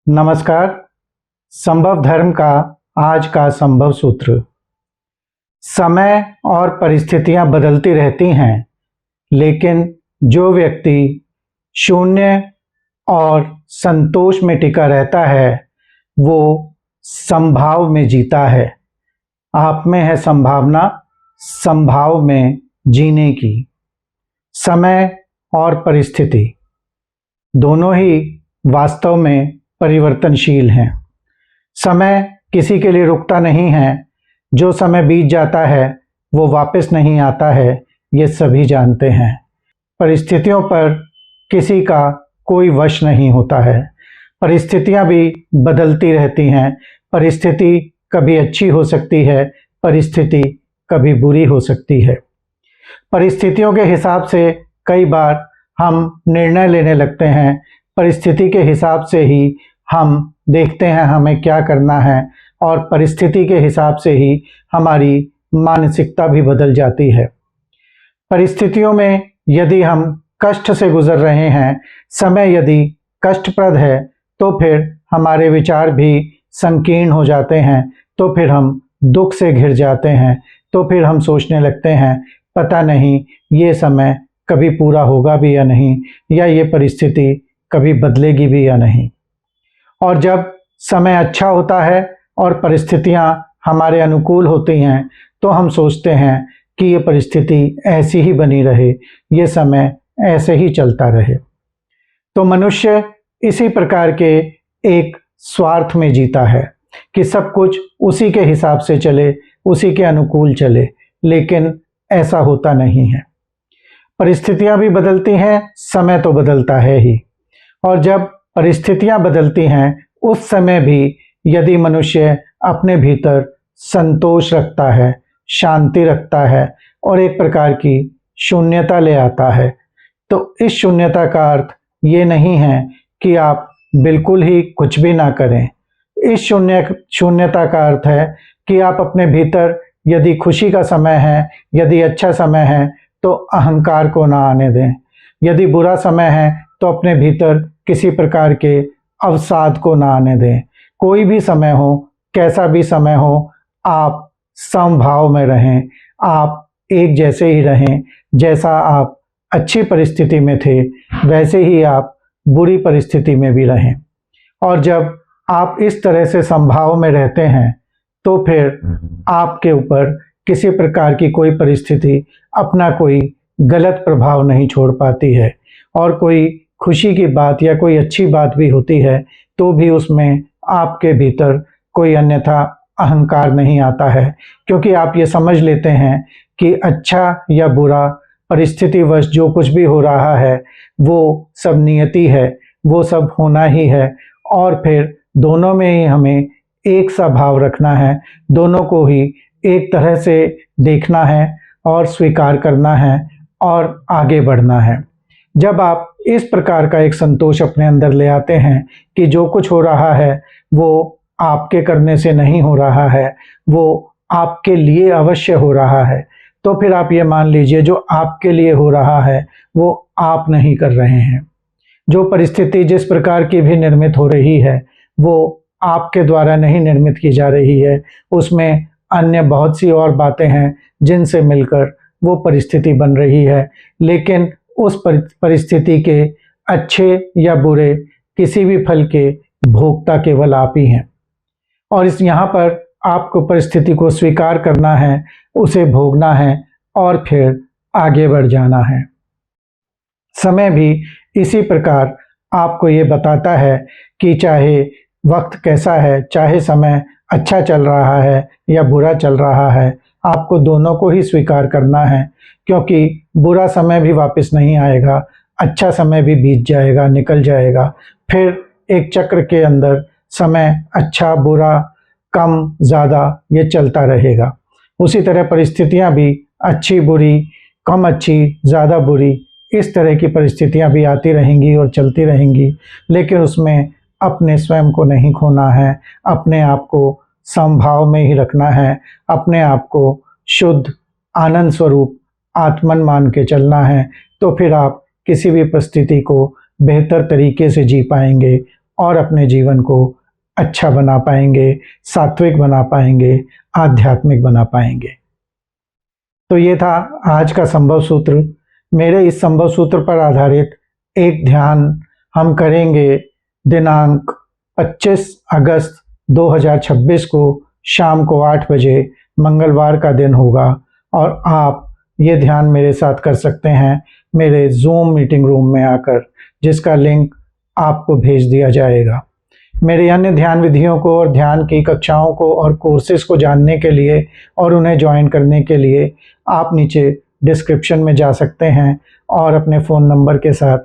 नमस्कार। संभव धर्म का आज का संभव सूत्र। समय और परिस्थितियां बदलती रहती हैं, लेकिन जो व्यक्ति शून्य और संतोष में टिका रहता है वो संभाव में जीता है। आप में है संभावना संभाव में जीने की। समय और परिस्थिति दोनों ही वास्तव में परिवर्तनशील हैं। समय किसी के लिए रुकता नहीं है। जो समय बीत जाता है वो वापस नहीं आता है, ये सभी जानते हैं। परिस्थितियों पर किसी का कोई वश नहीं होता है। परिस्थितियां भी बदलती रहती हैं। परिस्थिति कभी अच्छी हो सकती है, परिस्थिति कभी बुरी हो सकती है। परिस्थितियों के हिसाब से कई बार हम निर्णय लेने लगते हैं। परिस्थिति के हिसाब से ही हम देखते हैं हमें क्या करना है, और परिस्थिति के हिसाब से ही हमारी मानसिकता भी बदल जाती है। परिस्थितियों में यदि हम कष्ट से गुजर रहे हैं, समय यदि कष्टप्रद है, तो फिर हमारे विचार भी संकीर्ण हो जाते हैं। तो फिर हम दुख से घिर जाते हैं। तो फिर हम सोचने लगते हैं पता नहीं ये समय कभी पूरा होगा भी या नहीं, या ये परिस्थिति कभी बदलेगी भी या नहीं। और जब समय अच्छा होता है और परिस्थितियां हमारे अनुकूल होती हैं, तो हम सोचते हैं कि ये परिस्थिति ऐसी ही बनी रहे, ये समय ऐसे ही चलता रहे। तो मनुष्य इसी प्रकार के एक स्वार्थ में जीता है कि सब कुछ उसी के हिसाब से चले, उसी के अनुकूल चले, लेकिन ऐसा होता नहीं है। परिस्थितियां भी बदलती हैं, समय तो बदलता है ही। और जब परिस्थितियां बदलती हैं, उस समय भी यदि मनुष्य अपने भीतर संतोष रखता है, शांति रखता है और एक प्रकार की शून्यता ले आता है, तो इस शून्यता का अर्थ ये नहीं है कि आप बिल्कुल ही कुछ भी ना करें। इस शून्यता का अर्थ है कि आप अपने भीतर यदि खुशी का समय है, यदि अच्छा समय है, तो अहंकार को ना आने दें। यदि बुरा समय है तो अपने भीतर किसी प्रकार के अवसाद को ना आने दें। कोई भी समय हो, कैसा भी समय हो, आप समभाव में रहें। आप एक जैसे ही रहें। जैसा आप अच्छी परिस्थिति में थे, वैसे ही आप बुरी परिस्थिति में भी रहें। और जब आप इस तरह से समभाव में रहते हैं, तो फिर आपके ऊपर किसी प्रकार की कोई परिस्थिति अपना कोई गलत प्रभाव नहीं छोड़ पाती है। और कोई खुशी की बात या कोई अच्छी बात भी होती है, तो भी उसमें आपके भीतर कोई अन्यथा अहंकार नहीं आता है, क्योंकि आप ये समझ लेते हैं कि अच्छा या बुरा परिस्थितिवश जो कुछ भी हो रहा है वो सब नियति है, वो सब होना ही है। और फिर दोनों में ही हमें एक सा भाव रखना है, दोनों को ही एक तरह से देखना है और स्वीकार करना है और आगे बढ़ना है। जब आप इस प्रकार का एक संतोष अपने अंदर ले आते हैं कि जो कुछ हो रहा है वो आपके करने से नहीं हो रहा है, वो आपके लिए अवश्य हो रहा है, तो फिर आप ये मान लीजिए जो आपके लिए हो रहा है वो आप नहीं कर रहे हैं। जो परिस्थिति जिस प्रकार की भी निर्मित हो रही है वो आपके द्वारा नहीं निर्मित की जा रही है। उसमें अन्य बहुत सी और बातें हैं जिनसे मिलकर वो परिस्थिति बन रही है, लेकिन उस परिस्थिति के अच्छे या बुरे किसी भी फल के भोक्ता केवल आप ही हैं। और यहाँ पर आपको परिस्थिति को स्वीकार करना है, उसे भोगना है और फिर आगे बढ़ जाना है। समय भी इसी प्रकार आपको ये बताता है कि चाहे वक्त कैसा है, चाहे समय अच्छा चल रहा है या बुरा चल रहा है, आपको दोनों को ही स्वीकार करना है, क्योंकि बुरा समय भी वापस नहीं आएगा, अच्छा समय भी बीत जाएगा, निकल जाएगा। फिर एक चक्र के अंदर समय अच्छा बुरा कम ज़्यादा ये चलता रहेगा। उसी तरह परिस्थितियां भी अच्छी बुरी, कम अच्छी, ज़्यादा बुरी, इस तरह की परिस्थितियां भी आती रहेंगी और चलती रहेंगी, लेकिन उसमें अपने स्वयं को नहीं खोना है, अपने आप को समभाव में ही रखना है, अपने आप को शुद्ध आनंद स्वरूप आत्मन मान के चलना है। तो फिर आप किसी भी परिस्थिति को बेहतर तरीके से जी पाएंगे और अपने जीवन को अच्छा बना पाएंगे, सात्विक बना पाएंगे, आध्यात्मिक बना पाएंगे। तो ये था आज का संभव सूत्र। मेरे इस संभव सूत्र पर आधारित एक ध्यान हम करेंगे दिनांक 25 अगस्त 2026 को शाम को 8 बजे, मंगलवार का दिन होगा, और आप ये ध्यान मेरे साथ कर सकते हैं मेरे जूम मीटिंग रूम में आकर, जिसका लिंक आपको भेज दिया जाएगा। मेरी अन्य ध्यान विधियों को और ध्यान की कक्षाओं को और कोर्सेज को जानने के लिए और उन्हें ज्वाइन करने के लिए आप नीचे डिस्क्रिप्शन में जा सकते हैं और अपने फ़ोन नंबर के साथ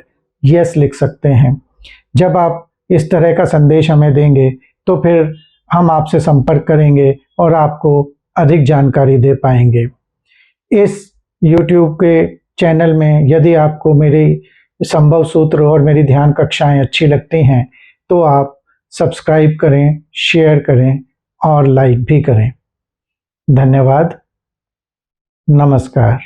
यस लिख सकते हैं। जब आप इस तरह का संदेश हमें देंगे तो फिर हम आपसे संपर्क करेंगे और आपको अधिक जानकारी दे पाएंगे। इस YouTube के चैनल में यदि आपको मेरी संभव सूत्र और मेरी ध्यान कक्षाएं अच्छी लगती हैं तो आप सब्सक्राइब करें, शेयर करें और लाइक भी करें। धन्यवाद। नमस्कार।